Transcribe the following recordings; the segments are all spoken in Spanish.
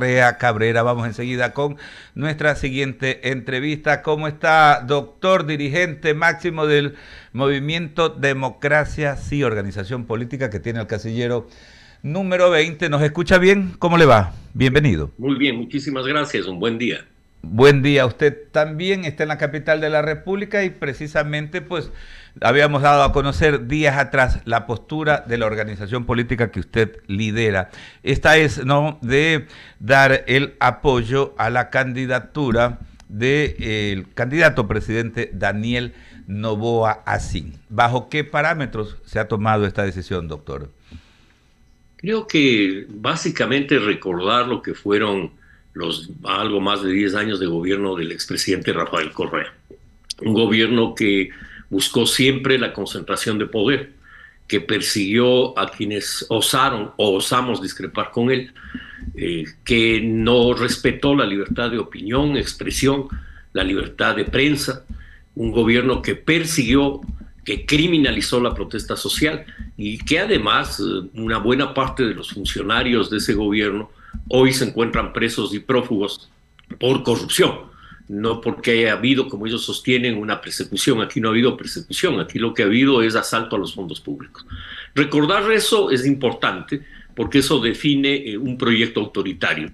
Larrea Cabrera. Vamos enseguida con nuestra siguiente entrevista. ¿Cómo está, doctor, dirigente máximo del Movimiento Democracia Sí, organización política que tiene el casillero número 20? ¿Nos escucha bien? ¿Cómo le va? Bienvenido. Muy bien, muchísimas gracias. Un buen día. Buen día, usted también está en la capital de la República y precisamente pues habíamos dado a conocer días atrás la postura de la organización política que usted lidera. Esta es, ¿no?, de dar el apoyo a la candidatura del candidato presidente Daniel Noboa Asín. ¿Bajo qué parámetros se ha tomado esta decisión, doctor? Creo que básicamente recordar lo que fueron los algo más de 10 años de gobierno del expresidente Rafael Correa. Un gobierno que buscó siempre la concentración de poder, que persiguió a quienes osaron o osamos discrepar con él, que no respetó la libertad de opinión, expresión, la libertad de prensa, un gobierno que persiguió, que criminalizó la protesta social y que además una buena parte de los funcionarios de ese gobierno hoy se encuentran presos y prófugos por corrupción, no porque haya habido, como ellos sostienen, una persecución. Aquí no ha habido persecución, aquí lo que ha habido es asalto a los fondos públicos. Recordar eso es importante porque eso define un proyecto autoritario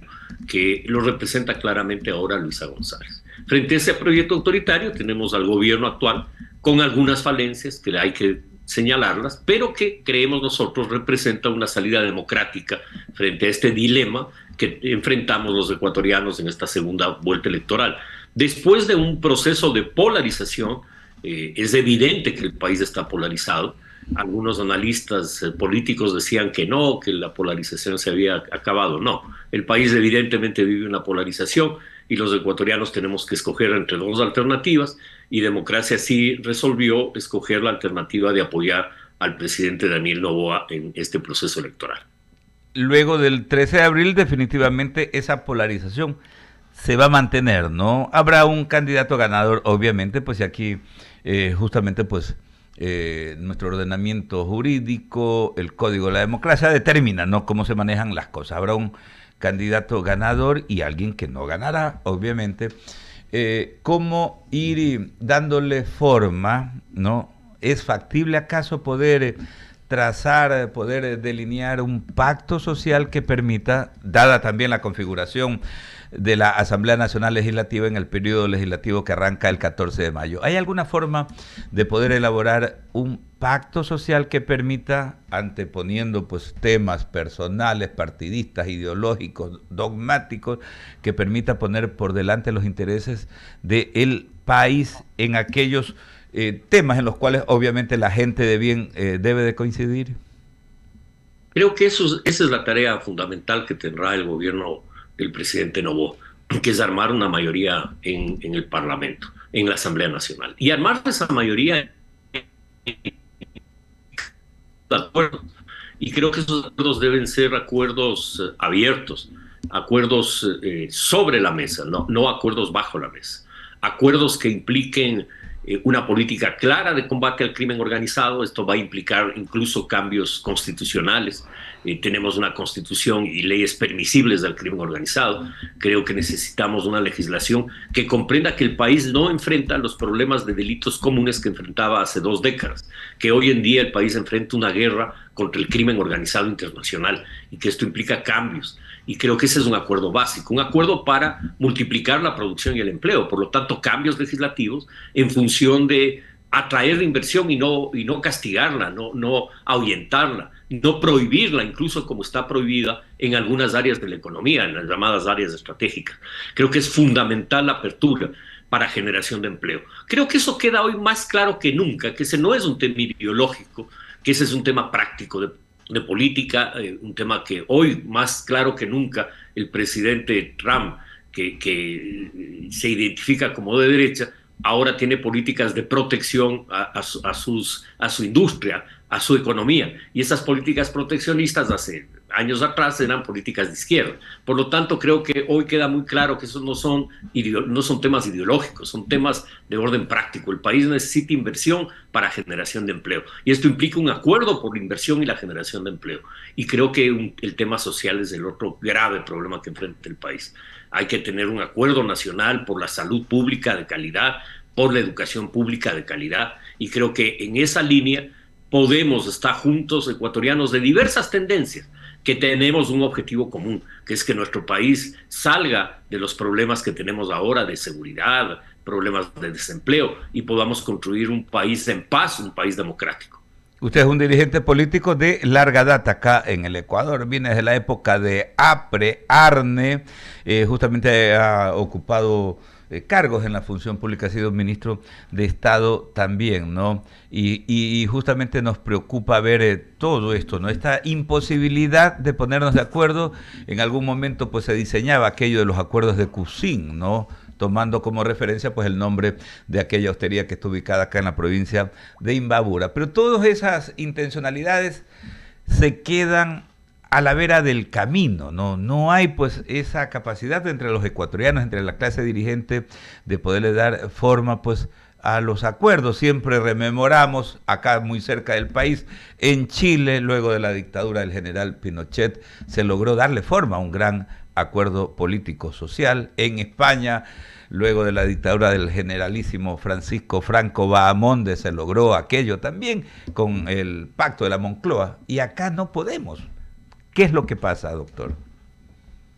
que lo representa claramente ahora Luisa González. Frente a ese proyecto autoritario tenemos al gobierno actual con algunas falencias que hay que señalarlas, pero que creemos nosotros representa una salida democrática frente a este dilema que enfrentamos los ecuatorianos en esta segunda vuelta electoral. Después de un proceso de polarización, es evidente que el país está polarizado. Algunos analistas políticos decían que no, que la polarización se había acabado. No, el país evidentemente vive una polarización y los ecuatorianos tenemos que escoger entre dos alternativas, y Democracia Sí resolvió escoger la alternativa de apoyar al presidente Daniel Noboa en este proceso electoral. Luego del 13 de abril definitivamente esa polarización se va a mantener, ¿no? Habrá un candidato ganador, obviamente, pues y aquí justamente pues nuestro ordenamiento jurídico, el código de la democracia determina, ¿no?, cómo se manejan las cosas. Habrá un candidato ganador y alguien que no ganará, obviamente. ¿Cómo ir dándole forma, ¿no? ¿Es factible acaso poder trazar, poder delinear un pacto social que permita, dada también la configuración de la Asamblea Nacional Legislativa en el periodo legislativo que arranca el 14 de mayo? ¿Hay alguna forma de poder elaborar un pacto social que permita, anteponiendo pues temas personales, partidistas, ideológicos, dogmáticos, que permita poner por delante los intereses del país en aquellos temas en los cuales obviamente la gente de bien debe de coincidir? Creo que esa es la tarea fundamental que tendrá el gobierno del presidente Noboa, que es armar una mayoría en el Parlamento, en la Asamblea Nacional. Y armar esa mayoría de acuerdos. Y creo que esos acuerdos deben ser acuerdos abiertos, acuerdos sobre la mesa, no acuerdos bajo la mesa. Acuerdos que impliquen una política clara de combate al crimen organizado. Esto va a implicar incluso cambios constitucionales. Tenemos una constitución y leyes permisibles del crimen organizado. Creo que necesitamos una legislación que comprenda que el país no enfrenta los problemas de delitos comunes que enfrentaba hace 2 décadas, que hoy en día el país enfrenta una guerra contra el crimen organizado internacional y que esto implica cambios. Y creo que ese es un acuerdo básico, un acuerdo para multiplicar la producción y el empleo. Por lo tanto, cambios legislativos en función de atraer la inversión y no castigarla, no ahuyentarla, no prohibirla, incluso como está prohibida en algunas áreas de la economía, en las llamadas áreas estratégicas. Creo que es fundamental la apertura para generación de empleo. Creo que eso queda hoy más claro que nunca, que ese no es un tema ideológico, que ese es un tema práctico de política, un tema que hoy más claro que nunca el presidente Trump, que se identifica como de derecha, ahora tiene políticas de protección a su industria, a su economía. Y esas políticas proteccionistas hace años atrás eran políticas de izquierda. Por lo tanto, creo que hoy queda muy claro que esos no son temas ideológicos, son temas de orden práctico. El país necesita inversión para generación de empleo. Y esto implica un acuerdo por la inversión y la generación de empleo. Y creo que el tema social es el otro grave problema que enfrenta el país. Hay que tener un acuerdo nacional por la salud pública de calidad, por la educación pública de calidad. Y creo que en esa línea podemos estar juntos, ecuatorianos de diversas tendencias, que tenemos un objetivo común, que es que nuestro país salga de los problemas que tenemos ahora de seguridad, problemas de desempleo, y podamos construir un país en paz, un país democrático. Usted es un dirigente político de larga data acá en el Ecuador, viene desde la época de APRE, ARNE, justamente ha ocupado cargos en la función pública, ha sido ministro de Estado también, ¿no? Y justamente nos preocupa ver todo esto, ¿no? Esta imposibilidad de ponernos de acuerdo. En algún momento pues se diseñaba aquello de los acuerdos de Cusín, ¿no? Tomando como referencia pues el nombre de aquella hostería que está ubicada acá en la provincia de Imbabura. Pero todas esas intencionalidades se quedan a la vera del camino, ¿no? No hay pues esa capacidad entre los ecuatorianos, entre la clase dirigente, de poderle dar forma pues a los acuerdos. Siempre rememoramos acá muy cerca del país, en Chile, luego de la dictadura del general Pinochet, se logró darle forma a un gran acuerdo político-social. En España, luego de la dictadura del generalísimo Francisco Franco Bahamonde, se logró aquello también con el pacto de la Moncloa. Y acá no podemos. ¿Qué es lo que pasa, doctor?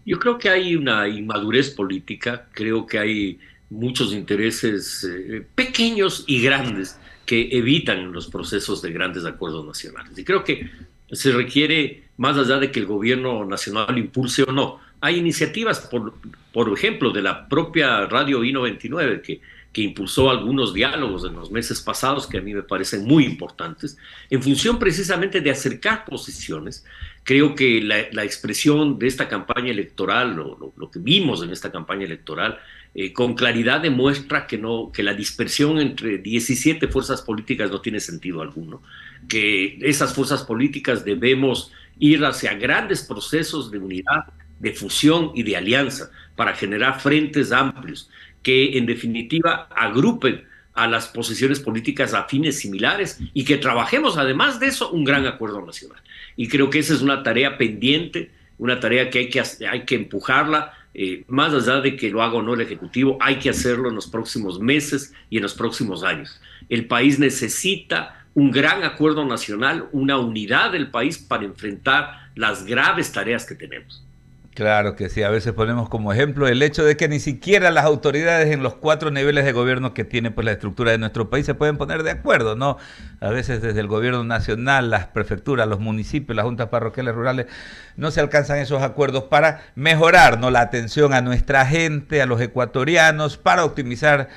Yo creo que hay una inmadurez política, creo que hay muchos intereses pequeños y grandes que evitan los procesos de grandes acuerdos nacionales. Y creo que se requiere, más allá de que el gobierno nacional lo impulse o no, hay iniciativas, por ejemplo, de la propia Radio I-99 que impulsó algunos diálogos en los meses pasados que a mí me parecen muy importantes, en función precisamente de acercar posiciones. Creo que la expresión de esta campaña electoral, lo que vimos en esta campaña electoral, con claridad demuestra que la dispersión entre 17 fuerzas políticas no tiene sentido alguno, que esas fuerzas políticas debemos ir hacia grandes procesos de unidad, de fusión y de alianza para generar frentes amplios que en definitiva agrupen a las posiciones políticas afines similares y que trabajemos además de eso un gran acuerdo nacional. Y creo que esa es una tarea pendiente, una tarea que hay que empujarla, más allá de que lo haga o no el Ejecutivo, hay que hacerlo en los próximos meses y en los próximos años. El país necesita un gran acuerdo nacional, una unidad del país para enfrentar las graves tareas que tenemos. Claro que sí, a veces ponemos como ejemplo el hecho de que ni siquiera las autoridades en los 4 niveles de gobierno que tiene pues la estructura de nuestro país se pueden poner de acuerdo, ¿no? A veces desde el gobierno nacional, las prefecturas, los municipios, las juntas parroquiales rurales, no se alcanzan esos acuerdos para mejorar, ¿no?, la atención a nuestra gente, a los ecuatorianos, para optimizar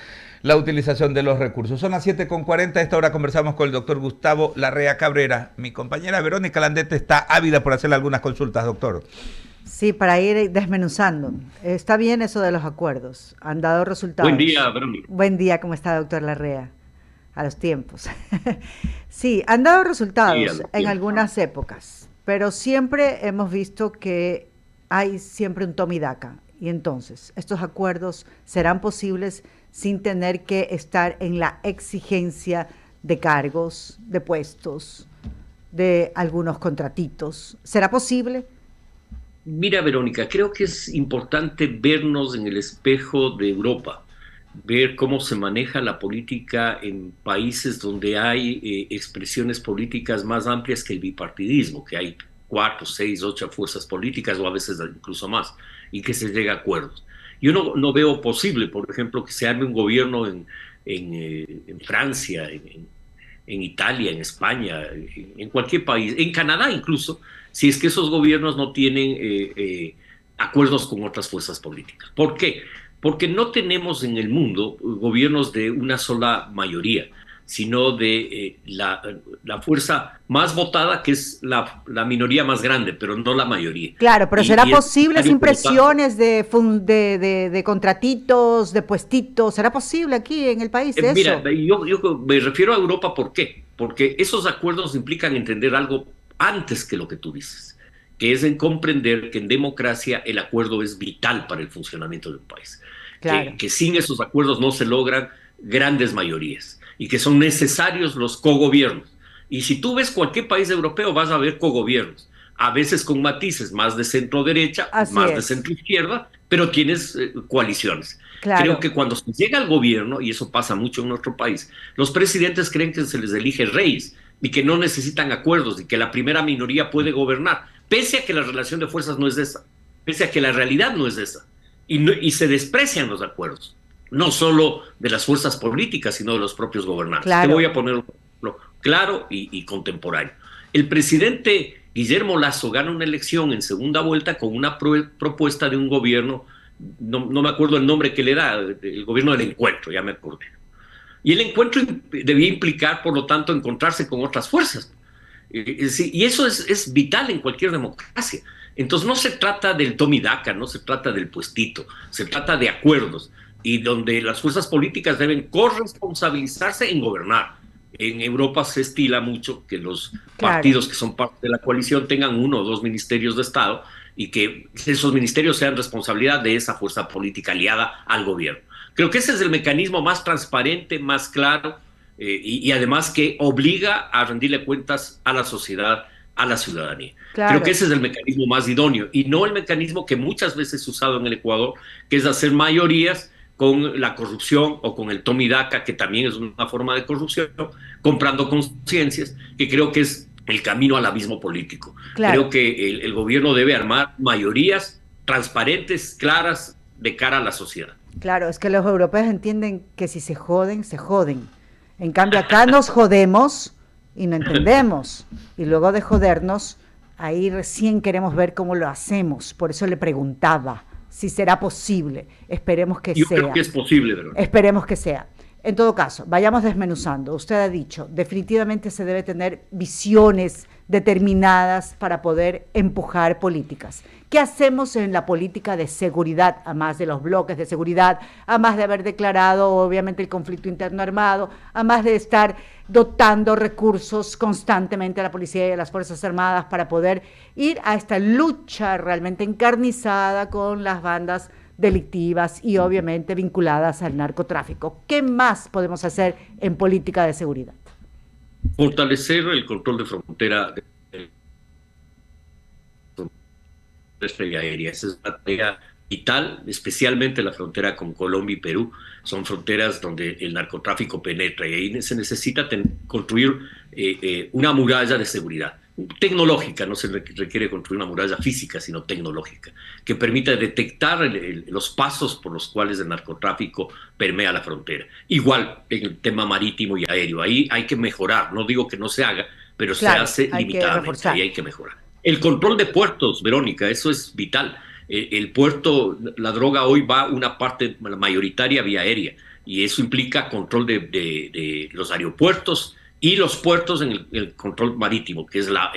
la utilización de los recursos. Son las 7:40, a esta hora conversamos con el doctor Gustavo Larrea Cabrera. Mi compañera Verónica Landete está ávida por hacerle algunas consultas, doctor. Sí, para ir desmenuzando. Está bien eso de los acuerdos. Han dado resultados. Buen día, Verónica. Buen día, ¿cómo está, doctor Larrea? A los tiempos. Sí, han dado resultados en algunas épocas, pero siempre hemos visto que hay siempre un toma y daca. Y entonces, ¿estos acuerdos serán posibles sin tener que estar en la exigencia de cargos, de puestos, de algunos contratitos? ¿Será posible? Mira, Verónica, creo que es importante vernos en el espejo de Europa, ver cómo se maneja la política en países donde hay expresiones políticas más amplias que el bipartidismo, que hay 4, 6, 8 fuerzas políticas o a veces incluso más, y que se llega a acuerdos. Yo no veo posible, por ejemplo, que se arme un gobierno en Francia, en Italia, en España, en cualquier país, en Canadá incluso, si es que esos gobiernos no tienen acuerdos con otras fuerzas políticas. ¿Por qué? Porque no tenemos en el mundo gobiernos de una sola mayoría, sino de la fuerza más votada, que es la minoría más grande, pero no la mayoría. Claro, pero ¿será posible sin presiones de contratitos, de puestitos? ¿Será posible aquí en el país eso? Mira, yo me refiero a Europa, ¿por qué? Porque esos acuerdos implican entender algo antes que lo que tú dices, que es en comprender que en democracia el acuerdo es vital para el funcionamiento de un país. Claro. Que sin esos acuerdos no se logran grandes mayorías y que son necesarios los cogobiernos. Y si tú ves cualquier país europeo, vas a ver cogobiernos, a veces con matices más de centro derecha, Así más de es. centro izquierda, pero tienes coaliciones. Claro. Creo que cuando se llega al gobierno, y eso pasa mucho en nuestro país, los presidentes creen que se les elige reyes y que no necesitan acuerdos y que la primera minoría puede gobernar, pese a que la relación de fuerzas no es esa, pese a que la realidad no es esa. Y se desprecian los acuerdos, no solo de las fuerzas políticas, sino de los propios gobernantes. Claro. Te voy a poner un ejemplo claro y contemporáneo. El presidente Guillermo Lasso gana una elección en segunda vuelta con una propuesta de un gobierno, no me acuerdo el nombre que le da, el gobierno del encuentro, ya me acordé. Y el encuentro debía implicar, por lo tanto, encontrarse con otras fuerzas. Y eso es vital en cualquier democracia. Entonces no se trata del toma y daca, no se trata del puestito, se trata de acuerdos y donde las fuerzas políticas deben corresponsabilizarse en gobernar. En Europa se estila mucho que los partidos que son parte de la coalición tengan 1 o 2 ministerios de Estado y que esos ministerios sean responsabilidad de esa fuerza política aliada al gobierno. Creo que ese es el mecanismo más transparente, más claro y además que obliga a rendirle cuentas a la sociedad, a la ciudadanía. Claro. Creo que ese es el mecanismo más idóneo y no el mecanismo que muchas veces es usado en el Ecuador, que es hacer mayorías con la corrupción o con el toma y daca, que también es una forma de corrupción, comprando conciencias, que creo que es el camino al abismo político. Claro. Creo que el gobierno debe armar mayorías transparentes, claras, de cara a la sociedad. Claro, es que los europeos entienden que si se joden, se joden. En cambio, acá nos jodemos y no entendemos. Y luego de jodernos, ahí recién queremos ver cómo lo hacemos. Por eso le preguntaba si será posible. Esperemos que sea. Yo creo que es posible, ¿verdad? Esperemos que sea. En todo caso, vayamos desmenuzando. Usted ha dicho, definitivamente se debe tener visiones determinadas para poder empujar políticas. ¿Qué hacemos en la política de seguridad, a más de los bloques de seguridad, a más de haber declarado obviamente el conflicto interno armado, a más de estar dotando recursos constantemente a la policía y a las Fuerzas Armadas para poder ir a esta lucha realmente encarnizada con las bandas delictivas y obviamente vinculadas al narcotráfico? ¿Qué más podemos hacer en política de seguridad? Fortalecer el control de frontera aérea. Esa es una tarea vital, especialmente la frontera con Colombia y Perú. Son fronteras donde el narcotráfico penetra y ahí se necesita construir una muralla de seguridad. Tecnológica, no se requiere construir una muralla física, sino tecnológica, que permita detectar los pasos por los cuales el narcotráfico permea la frontera. Igual en el tema marítimo y aéreo, ahí hay que mejorar, no digo que no se haga, pero claro, se hace limitadamente, ahí hay que mejorar. El control de puertos, Verónica, eso es vital. El puerto, la droga hoy va una parte mayoritaria vía aérea, y eso implica control de los aeropuertos, y los puertos en el control marítimo, que es la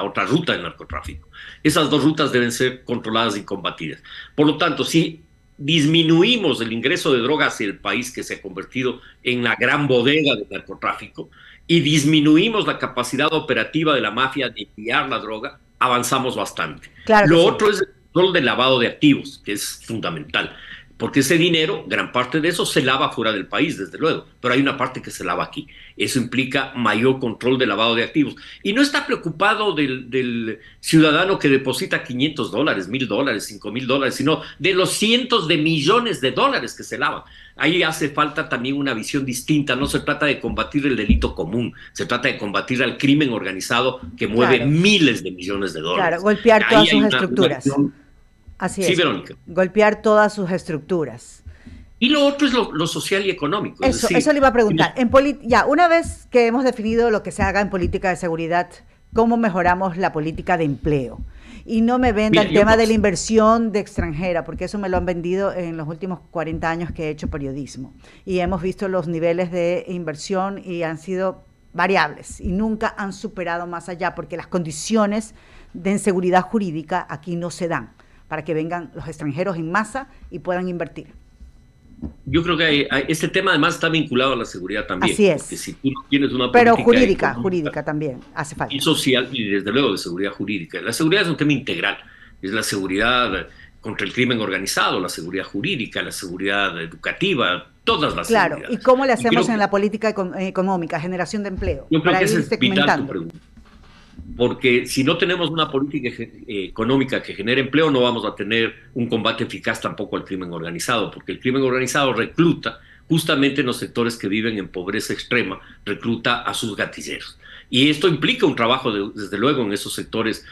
otra ruta del narcotráfico. Esas 2 rutas deben ser controladas y combatidas. Por lo tanto, si disminuimos el ingreso de drogas hacia el país, que se ha convertido en la gran bodega del narcotráfico, y disminuimos la capacidad operativa de la mafia de enviar la droga, avanzamos bastante. Claro. Lo otro es el control del lavado de activos, que es fundamental. Porque ese dinero, gran parte de eso se lava fuera del país, desde luego, pero hay una parte que se lava aquí. Eso implica mayor control de lavado de activos. Y no está preocupado del ciudadano que deposita $500, $1,000, $5,000, sino de los cientos de millones de dólares que se lavan. Ahí hace falta también una visión distinta. No se trata de combatir el delito común, se trata de combatir al crimen organizado que mueve miles de millones de dólares. Claro, golpear todas sus estructuras. Así es, Verónica. Golpear todas sus estructuras. Y lo otro es lo social y económico. Eso le iba a preguntar. Una vez que hemos definido lo que se haga en política de seguridad, ¿cómo mejoramos la política de empleo? Y no me venda el tema de la inversión de extranjera, porque eso me lo han vendido en los últimos 40 años que he hecho periodismo. Y hemos visto los niveles de inversión y han sido variables y nunca han superado más allá, porque las condiciones de inseguridad jurídica aquí no se dan para que vengan los extranjeros en masa y puedan invertir. Yo creo que este tema además está vinculado a la seguridad también. Así es. Porque si tú no tienes una Pero política jurídica también hace falta. y social, y desde luego de seguridad jurídica. La seguridad es un tema integral. Es la seguridad contra el crimen organizado, la seguridad jurídica, la seguridad educativa, todas las Claro, seguridades. ¿y cómo le hacemos en que, la política económica, generación de empleo? yo creo Para que ir esa es vital tu segmentando. pregunta. Porque si no tenemos una política económica que genere empleo, no vamos a tener un combate eficaz tampoco al crimen organizado, porque el crimen organizado recluta justamente en los sectores que viven en pobreza extrema, recluta a sus gatilleros. Y esto implica un trabajo, desde luego, en esos sectores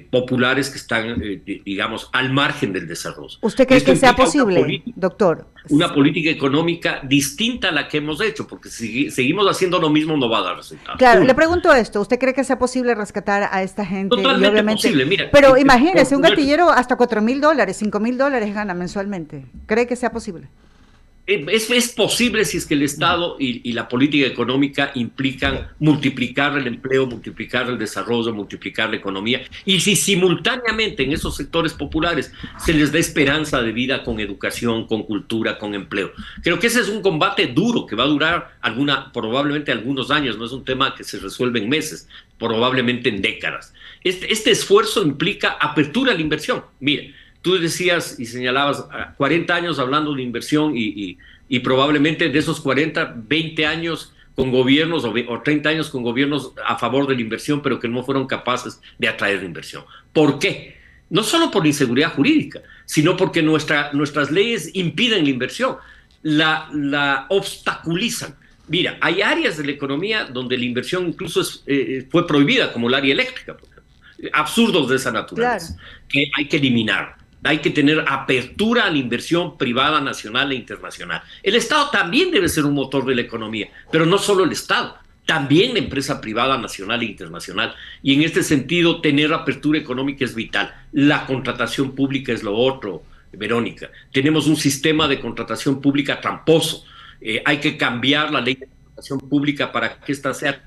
populares que están, digamos, al margen del desarrollo. ¿Usted cree Esto que sea implica posible, doctor? una política económica distinta a la que hemos hecho, porque si seguimos haciendo lo mismo no va a dar resultados. Claro, le pregunto esto, ¿usted cree que sea posible rescatar a esta gente? Totalmente Y obviamente, posible, mira. pero imagínese, un gatillero hasta $4,000, $5,000 gana mensualmente. ¿Cree que sea posible? Es posible si es que el Estado y la política económica implican multiplicar el empleo, multiplicar el desarrollo, multiplicar la economía, y si simultáneamente en esos sectores populares se les da esperanza de vida con educación, con cultura, con empleo. Creo que ese es un combate duro que va a durar probablemente algunos años, no es un tema que se resuelve en meses, probablemente en décadas. Este esfuerzo implica apertura a la inversión. Mire, tú decías y señalabas 40 años hablando de inversión y probablemente de esos 40, 20 años con gobiernos o 30 años con gobiernos a favor de la inversión, pero que no fueron capaces de atraer la inversión. ¿Por qué? No solo por la inseguridad jurídica, sino porque nuestras leyes impiden la inversión, la obstaculizan. Mira, hay áreas de la economía donde la inversión incluso fue prohibida, como el área eléctrica, por ejemplo. Absurdos de esa naturaleza, claro, que hay que eliminar. Hay que tener apertura a la inversión privada, nacional e internacional. El Estado también debe ser un motor de la economía, pero no solo el Estado, también la empresa privada, nacional e internacional. Y en este sentido, tener apertura económica es vital. La contratación pública es lo otro, Verónica. Tenemos un sistema de contratación pública tramposo. Hay que cambiar la ley de contratación pública para que ésta sea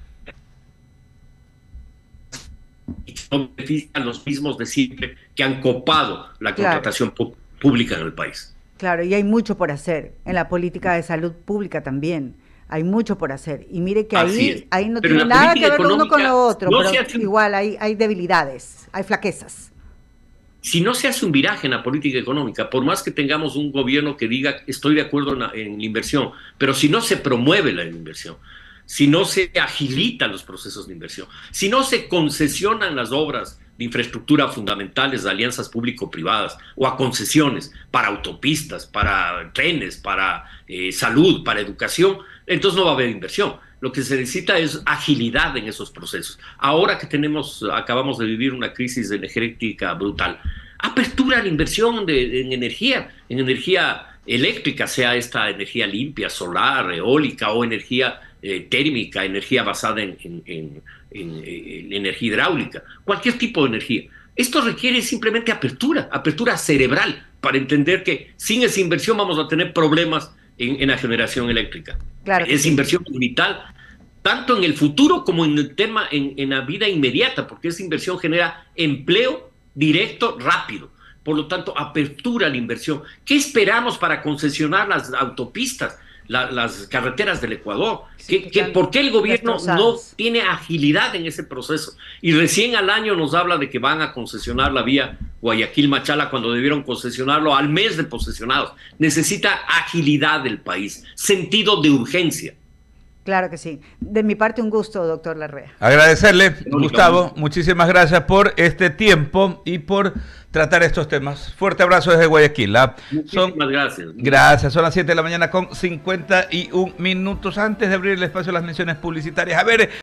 y que no benefician a los mismos de siempre que han copado la contratación pública en el país. Claro, y hay mucho por hacer en la política de salud pública también. Hay mucho por hacer. Y mire que ahí no tiene nada que ver uno con lo otro, pero igual hay debilidades, hay flaquezas. Si no se hace un viraje en la política económica, por más que tengamos un gobierno que diga estoy de acuerdo en la inversión, pero si no se promueve la inversión, si no se agilitan los procesos de inversión, si no se concesionan las obras de infraestructura fundamentales de alianzas público-privadas o a concesiones para autopistas, para trenes, para salud, para educación, entonces no va a haber inversión. Lo que se necesita es agilidad en esos procesos. Ahora que acabamos de vivir una crisis energética brutal, apertura a la inversión en energía eléctrica, sea esta energía limpia, solar, eólica o energía térmica, energía basada en energía hidráulica, cualquier tipo de energía. Esto requiere simplemente apertura cerebral, para entender que sin esa inversión vamos a tener problemas en la generación eléctrica. Claro, esa inversión es vital, tanto en el futuro como en el tema, en la vida inmediata, porque esa inversión genera empleo directo, rápido. Por lo tanto, apertura a la inversión. ¿Qué esperamos para concesionar las autopistas, las carreteras del Ecuador? ¿Por qué el gobierno no tiene agilidad en ese proceso? Y recién al año nos habla de que van a concesionar la vía Guayaquil-Machala cuando debieron concesionarlo al mes de posesionados. Necesita agilidad del país, sentido de urgencia. Claro que sí. De mi parte, un gusto, doctor Larrea. Agradecerle, Gustavo, muchísimas gracias por este tiempo y por tratar estos temas. Fuerte abrazo desde Guayaquil. Muchísimas gracias. Gracias, son las 7 de la mañana con 51 minutos. Antes de abrir el espacio a las menciones publicitarias. A ver...